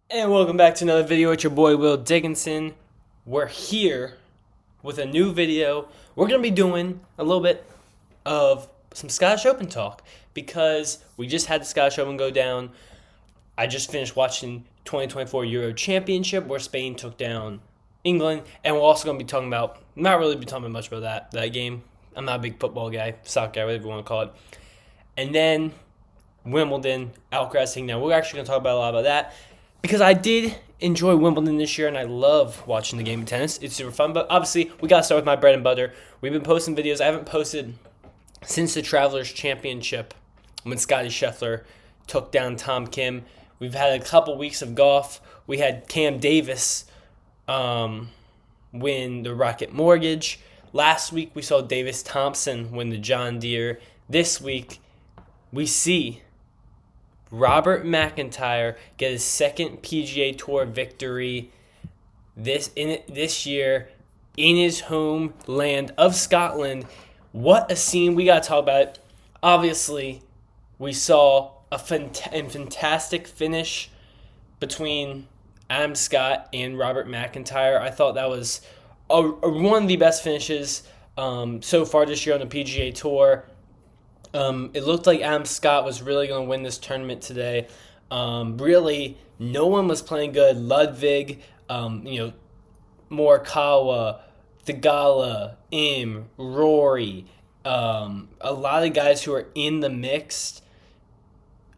And welcome back to another video with your boy Will Dickinson. We're here with a new video. We're going to be doing a little bit of some Scottish Open talk because we just had the Scottish Open go down. I just finished watching 2024 Euro Championship where Spain took down England, and we're also going to be talking about, not really be talking much about that game. I'm not a big football guy, soccer guy, whatever you want to call it. And then Wimbledon, Alcaraz. Now we're actually going to talk about a lot about that. Because I did enjoy Wimbledon this year, and I love watching the game of tennis. It's super fun, but obviously, we got to start with my bread and butter. We've been posting videos. I haven't posted since the Travelers Championship when Scotty Scheffler took down Tom Kim. We've had a couple weeks of golf. We had Cam Davis win the Rocket Mortgage. Last week, we saw Davis Thompson win the John Deere. This week, we see Robert MacIntyre get his second PGA Tour victory this year in his homeland of Scotland. What a scene. We got to talk about it. Obviously, we saw a fantastic finish between Adam Scott and Robert MacIntyre. I thought that was one of the best finishes so far this year on the PGA Tour. It looked like Adam Scott was really going to win this tournament today. Really, no one was playing good. Ludwig, Morikawa, Thigala, Rory, a lot of guys who are in the mix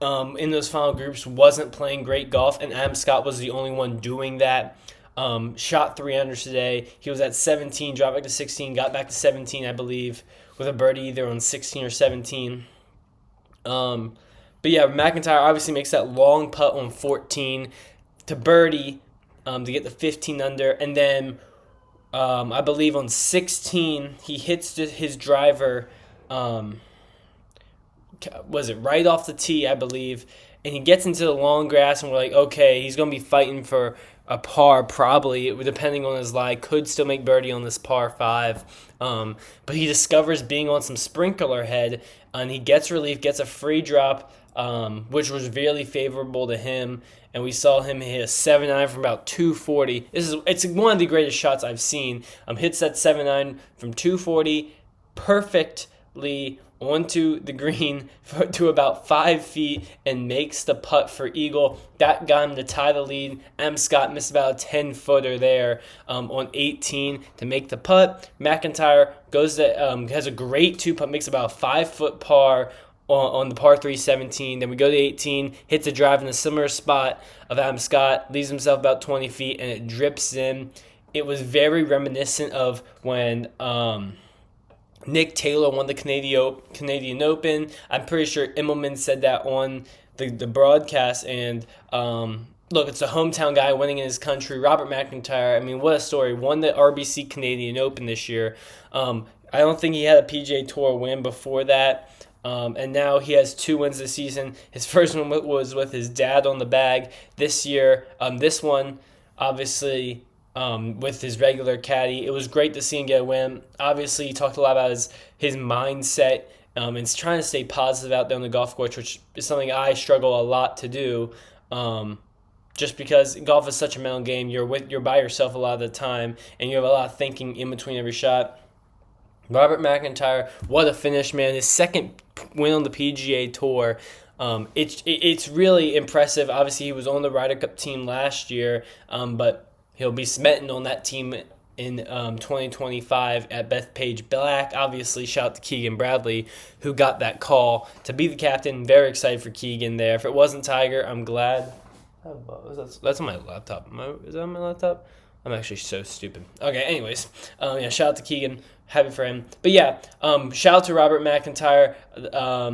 in those final groups wasn't playing great golf, and Adam Scott was the only one doing that. Shot 3 under today. He was at 17, dropped back to 16, got back to 17, I believe, with a birdie either on 16 or 17. But yeah, MacIntyre obviously makes that long putt on 14 to birdie to get the 15 under. And then I believe on 16, he hits his driver, was it right off the tee, I believe, and he gets into the long grass, and we're like, okay, he's going to be fighting for a par probably, depending on his lie, could still make birdie on this par 5. But he discovers being on some sprinkler head, and he gets relief, gets a free drop, which was really favorable to him. And we saw him hit a 7-9 from about 240. It's one of the greatest shots I've seen. Hits that 7-9 from 240 perfectly onto the green to about 5 feet and makes the putt for eagle. That got him to tie the lead. M. Scott missed about a 10-footer there on 18 to make the putt. MacIntyre has a great 2-putt, makes about a 5-foot par on the par 3 17. Then we go to 18, hits a drive in a similar spot of Adam Scott, leaves himself about 20 feet, and it drips in. It was very reminiscent of when Nick Taylor won the Canadian Open. I'm pretty sure Immelman said that on the broadcast. And look, it's a hometown guy winning in his country. Robert MacIntyre, I mean, what a story. Won the RBC Canadian Open this year. I don't think he had a PGA Tour win before that. And now he has 2 wins this season. His first one was with his dad on the bag this year. This one, obviously, with his regular caddy. It was great to see him get a win. Obviously, he talked a lot about his mindset and trying to stay positive out there on the golf course, which is something I struggle a lot to do. Just because golf is such a mental game, you're by yourself a lot of the time, and you have a lot of thinking in between every shot. Robert MacIntyre, what a finish, man. His second win on the PGA Tour. It's really impressive. Obviously, he was on the Ryder Cup team last year, but he'll be smitten on that team in 2025 at Bethpage Black. Obviously, shout out to Keegan Bradley, who got that call to be the captain. Very excited for Keegan there. If it wasn't Tiger, I'm glad. That's on my laptop. Is that on my laptop? I'm actually so stupid. Okay, anyways. Shout out to Keegan. Happy for him. But yeah, shout out to Robert MacIntyre.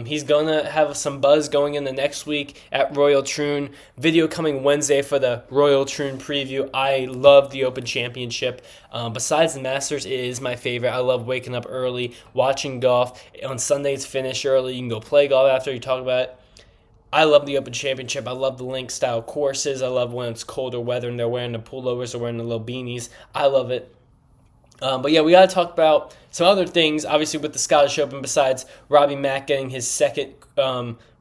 He's going to have some buzz going in the next week at Royal Troon. Video coming Wednesday for the Royal Troon preview. I love the Open Championship. Besides the Masters, it is my favorite. I love waking up early, watching golf. On Sundays, finish early. You can go play golf after you talk about it. I love the Open Championship. I love the link-style courses. I love when it's colder weather and they're wearing the pullovers or wearing the little beanies. I love it. But yeah, we got to talk about some other things, obviously, with the Scottish Open besides Robbie Mack getting his second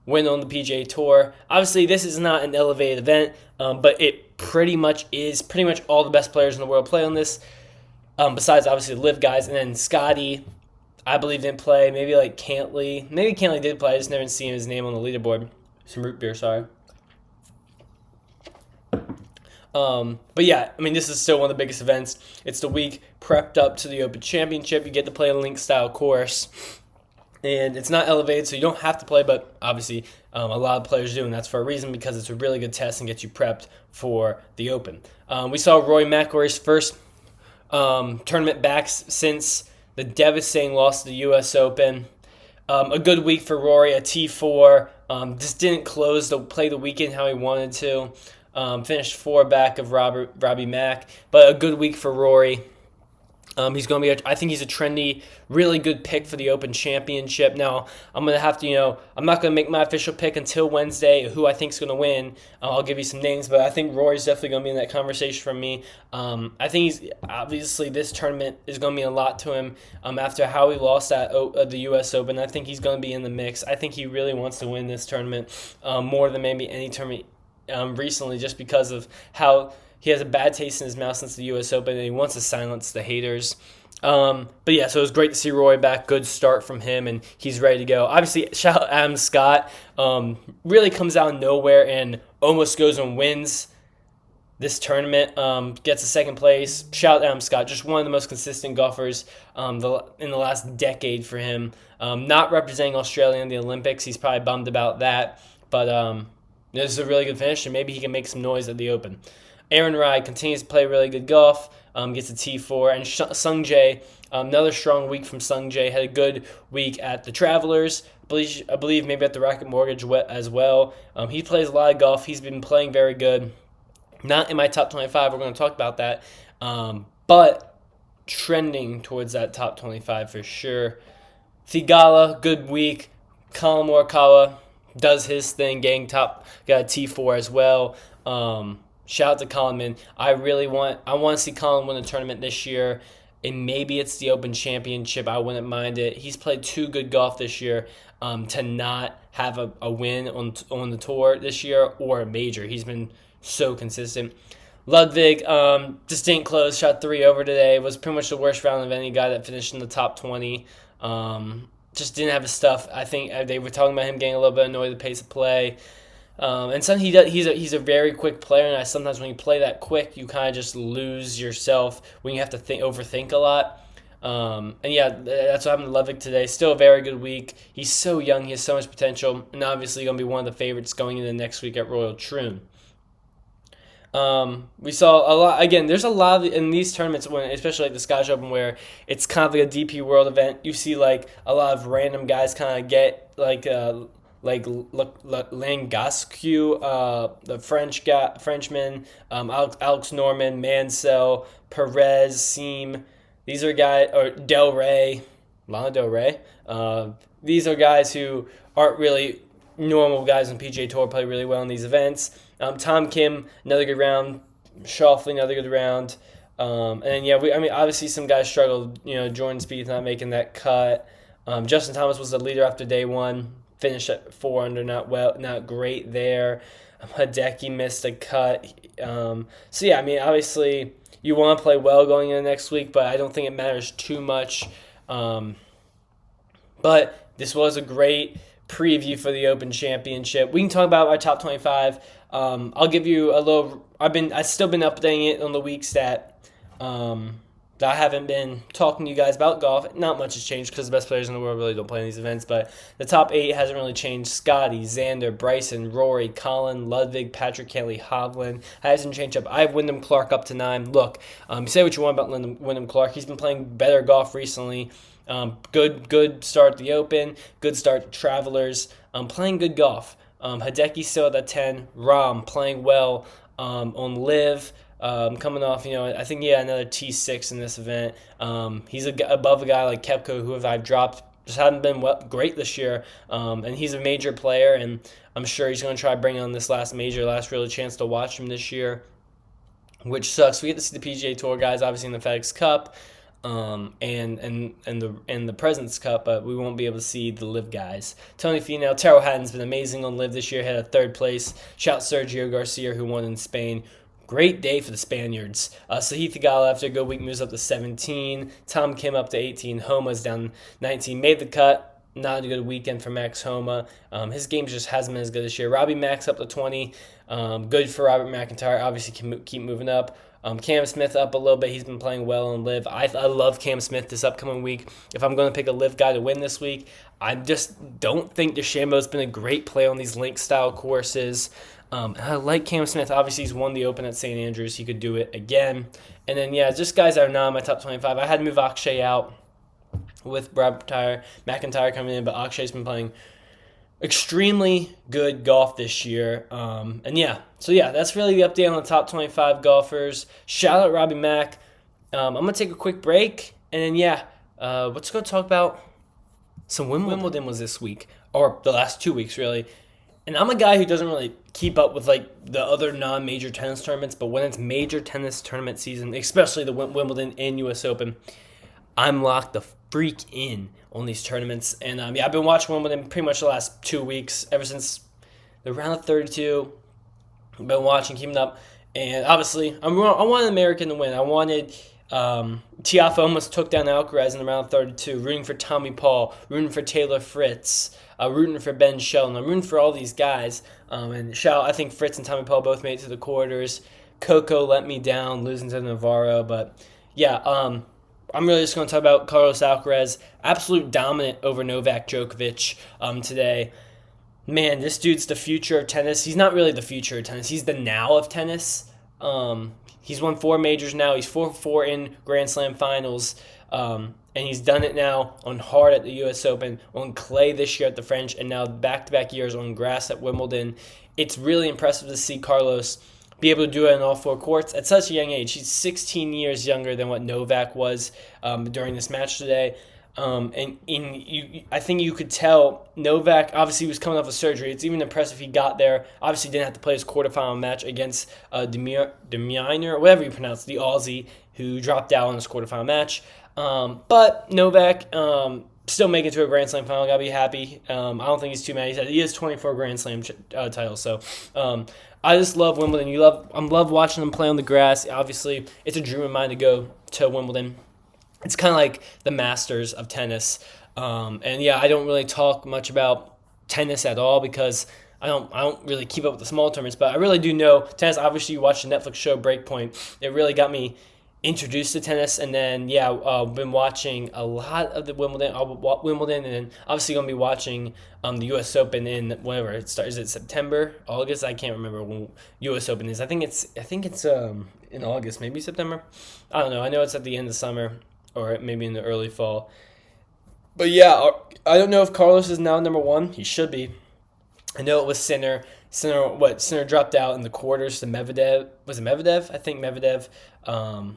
win on the PGA Tour. Obviously, this is not an elevated event, but it pretty much is. Pretty much all the best players in the world play on this, besides obviously the live guys. And then Scotty, I believe, didn't play. Maybe like Cantley. Maybe Cantley did play. I just never seen his name on the leaderboard. Some root beer, sorry. But yeah, I mean, this is still one of the biggest events. It's the week prepped up to the Open Championship. You get to play a link-style course. And it's not elevated, so you don't have to play, but obviously a lot of players do, and that's for a reason, because it's a really good test and gets you prepped for the Open. We saw Rory McIlroy's first tournament back since the devastating loss to the U.S. Open. A good week for Rory, a T4. Just didn't play the weekend how he wanted to. Finished 4 back of Robbie Mac, but a good week for Rory. He's going to be, I think he's a trendy, really good pick for the Open Championship. Now, I'm going to have to, I'm not going to make my official pick until Wednesday, who I think is going to win. I'll give you some names, but I think Rory's definitely going to be in that conversation for me. I think obviously this tournament is going to mean a lot to him after how he lost at the U.S. Open. I think he's going to be in the mix. I think he really wants to win this tournament more than maybe any tournament recently, just because of how he has a bad taste in his mouth since the U.S. Open, and he wants to silence the haters. But yeah, so it was great to see Roy back. Good start from him, and he's ready to go. Obviously, shout out Adam Scott. Really comes out of nowhere and almost goes and wins this tournament. Gets a second place. Shout out Adam Scott. Just one of the most consistent golfers in the last decade for him. Not representing Australia in the Olympics. He's probably bummed about that. But this is a really good finish, and maybe he can make some noise at the Open. Aaron Rai continues to play really good golf, gets a T4. And Sung Jae, another strong week from Sung Jae, had a good week at the Travelers. I believe maybe at the Rocket Mortgage as well. He plays a lot of golf. He's been playing very good. Not in my top 25. We're going to talk about that. But trending towards that top 25 for sure. Thigala, good week. Colin Morikawa does his thing, got a T4 as well. Shout out to Colin, man. I want to see Colin win a tournament this year, and maybe it's the Open Championship. I wouldn't mind it. He's played too good golf this year to not have a win on the tour this year or a major. He's been so consistent. Ludwig just didn't close. Shot 3 over today. Was pretty much the worst round of any guy that finished in the top 20. Just didn't have his stuff. I think they were talking about him getting a little bit annoyed with the pace of play. And he's a very quick player, and sometimes when you play that quick, you kind of just lose yourself when you have to overthink a lot. And yeah, that's what happened to Ludwig today. Still a very good week. He's so young, he has so much potential, and obviously going to be one of the favorites going into next week at Royal Troon. We saw a lot, again, there's a lot in these tournaments, especially like the Scottish Open, where it's kind of like a DP World event. You see like a lot of random guys kind of get like Langascu, the Frenchman, Alex Norman, Mansell, Perez, Seam. These are guys, or Lana Del Rey. These are guys who aren't really normal guys on PGA Tour, play really well in these events. Tom Kim, another good round. Schauffele, another good round. And yeah, obviously some guys struggled. Jordan Spieth not making that cut. Justin Thomas was the leader after day one. Finished at 4 under, not great there. Hideki missed a cut. So yeah, obviously you want to play well going into next week, but I don't think it matters too much. But this was a great preview for the Open Championship. We can talk about our top 25. I'll give you a little. I've still been updating it on the weeks that I haven't been talking to you guys about golf. Not much has changed because the best players in the world really don't play in these events, but the top 8 hasn't really changed. Scotty, Xander, Bryson, Rory, Colin, Ludwig, Patrick Cantley, Hovland. Hasn't changed up. I have Wyndham Clark up to 9. Look, say what you want about Wyndham Clark. He's been playing better golf recently. Good start at the Open. Good start to Travelers. Playing good golf. Hideki's still at that 10. Rahm playing well on Live. Coming off, I think he had another T6 in this event. He's above a guy like Koepka, who I've dropped, just haven't been great this year. And he's a major player, and I'm sure he's going to try bringing on this last really chance to watch him this year, which sucks. We get to see the PGA Tour guys, obviously, in the FedEx Cup. and the President's Cup, but we won't be able to see the Live guys. Tony Finau, Terrell Hatton's been amazing on Live this year. Had a third place. Shout Sergio Garcia, who won in Spain. Great day for the Spaniards. Sahith Theegala, after a good week, moves up to 17. Tom Kim up to 18. Homa's down 19. Made the cut. Not a good weekend for Max Homa. His game just hasn't been as good this year. Robbie Max up to 20. Good for Robert MacIntyre. Obviously, can keep moving up. Cam Smith up a little bit. He's been playing well on Live. I love Cam Smith this upcoming week. If I'm going to pick a Live guy to win this week, I just don't think DeChambeau's been a great play on these link-style courses. I like Cam Smith. Obviously, he's won the Open at St. Andrews. He could do it again. And then, just guys that are not in my top 25. I had to move Akshay out with Robert MacIntyre coming in, but Akshay's been playing extremely good golf this year. That's really the update on the top 25 golfers. Shout out Robbie Mack. I'm going to take a quick break, and then, let's go talk about some Wimbledon. Wimbledon was this week, or the last 2 weeks, really. And I'm a guy who doesn't really keep up with the other non-major tennis tournaments, but when it's major tennis tournament season, especially the Wimbledon and U.S. Open, I'm locked the freak in on these tournaments. And I've been watching Wimbledon pretty much the last 2 weeks, ever since the round of 32. I've been watching, keeping up, and obviously I wanted an American to win. I wanted Tiafoe almost took down Alcaraz in the round of 32. Rooting for Tommy Paul, rooting for Taylor Fritz, rooting for Ben Shelton. I'm rooting for all these guys. I think Fritz and Tommy Paul both made it to the quarters. Coco let me down, losing to Navarro. But I'm really just going to talk about Carlos Alcaraz, absolute dominant over Novak Djokovic today. Man, this dude's the future of tennis. He's not really the future of tennis. He's the now of tennis. He's won 4 majors now. He's 4-4 in Grand Slam finals. And he's done it now on hard at the U.S. Open, on clay this year at the French, and now back-to-back years on grass at Wimbledon. It's really impressive to see Carlos be able to do it on all 4 courts at such a young age. He's 16 years younger than what Novak was during this match today. I think you could tell Novak, obviously, was coming off of surgery. It's even impressive he got there. Obviously, didn't have to play his quarterfinal match against Demir, whatever you pronounce, the Aussie, who dropped out on his quarterfinal match. But Novak still making it to a Grand Slam final. Gotta be happy. I don't think he's too mad. He has 24 Grand Slam titles. So I just love Wimbledon. I love watching them play on the grass. Obviously, it's a dream of mine to go to Wimbledon. It's kind of like the Masters of tennis. I don't really talk much about tennis at all because I don't really keep up with the small tournaments, but I really do know tennis. Obviously, you watch the Netflix show Breakpoint. It really got me introduced to tennis, and then been watching a lot of the Wimbledon, and then obviously going to be watching the U.S. Open in whenever it starts. Is it September, August? I can't remember when U.S. Open is. I think it's in August, maybe September. I don't know. I know it's at the end of summer or maybe in the early fall. But I don't know if Carlos is now number 1. He should be. I know it was Sinner. Sinner dropped out in the quarters to Medvedev. Was it Medvedev? I think Medvedev. I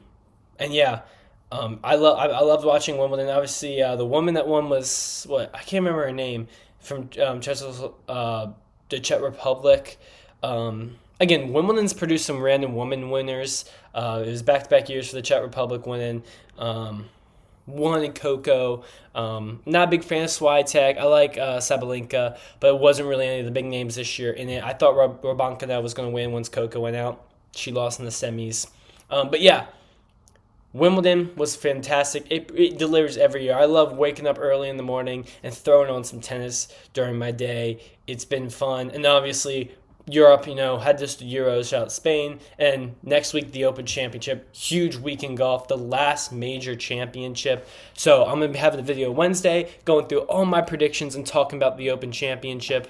loved watching Wimbledon. Obviously, the woman that won was I can't remember her name, from the Czech Republic. Again, Wimbledon's produced some random woman winners. It was back-to-back years for the Czech Republic winning. One in Coco. Not a big fan of Swiatek. I like Sabalenka, but it wasn't really any of the big names this year in it. I thought Rabankina was going to win once Coco went out. She lost in the semis. Wimbledon was fantastic. It delivers every year. I love waking up early in the morning and throwing on some tennis during my day. It's been fun. And obviously, Europe, had just the Euros, shout out Spain. And next week, the Open Championship. Huge week in golf, the last major championship. So I'm going to be having a video Wednesday going through all my predictions and talking about the Open Championship.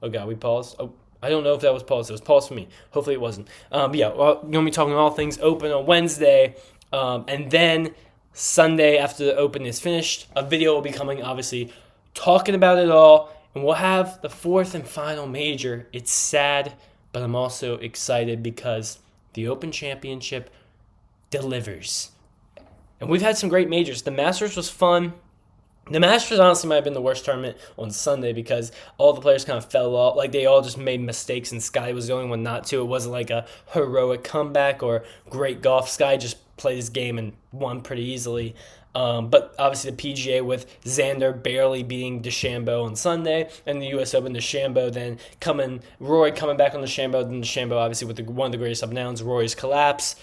Oh, God, we paused? Oh, I don't know if that was paused. It was paused for me. Hopefully it wasn't. We're going to be talking all things Open on Wednesday. And then Sunday, after the Open is finished, a video will be coming, obviously, talking about it all. And we'll have the 4th and final major. It's sad, but I'm also excited because the Open Championship delivers. And we've had some great majors. The Masters was fun. The Masters honestly might have been the worst tournament on Sunday because all the players kind of fell off. Like, they all just made mistakes, and Sky was the only one not to. It wasn't like a heroic comeback or great golf. Sky just played his game and won pretty easily. But obviously the PGA with Xander barely beating DeChambeau on Sunday, and the U.S. Open, DeChambeau then Rory coming back on DeChambeau, then DeChambeau obviously with one of the greatest up and downs, Rory's collapse.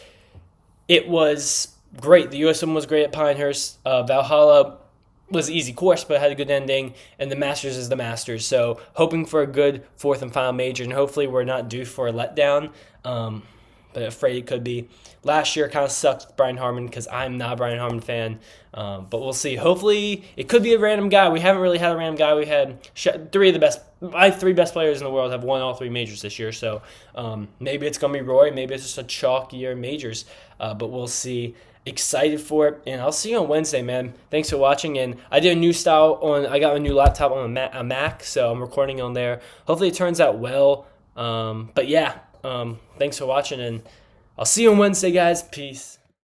It was great. The U.S. Open was great at Pinehurst. Valhalla was an easy course, but had a good ending, and the Masters is the Masters. So hoping for a good fourth and final major, and hopefully we're not due for a letdown. But afraid it could be. Last year kind of sucked with Brian Harman because I'm not a Brian Harman fan. But we'll see. Hopefully it could be a random guy. We haven't really had a random guy. We had my three best players in the world have won all three majors this year. So maybe it's going to be Rory. Maybe it's just a chalk year in majors. But we'll see. Excited for it, and I'll see you on Wednesday, man. Thanks for watching, and I did a new style I got a new laptop on a Mac, so I'm recording on there. Hopefully it turns out well. But yeah, thanks for watching, and I'll see you on Wednesday, guys. Peace.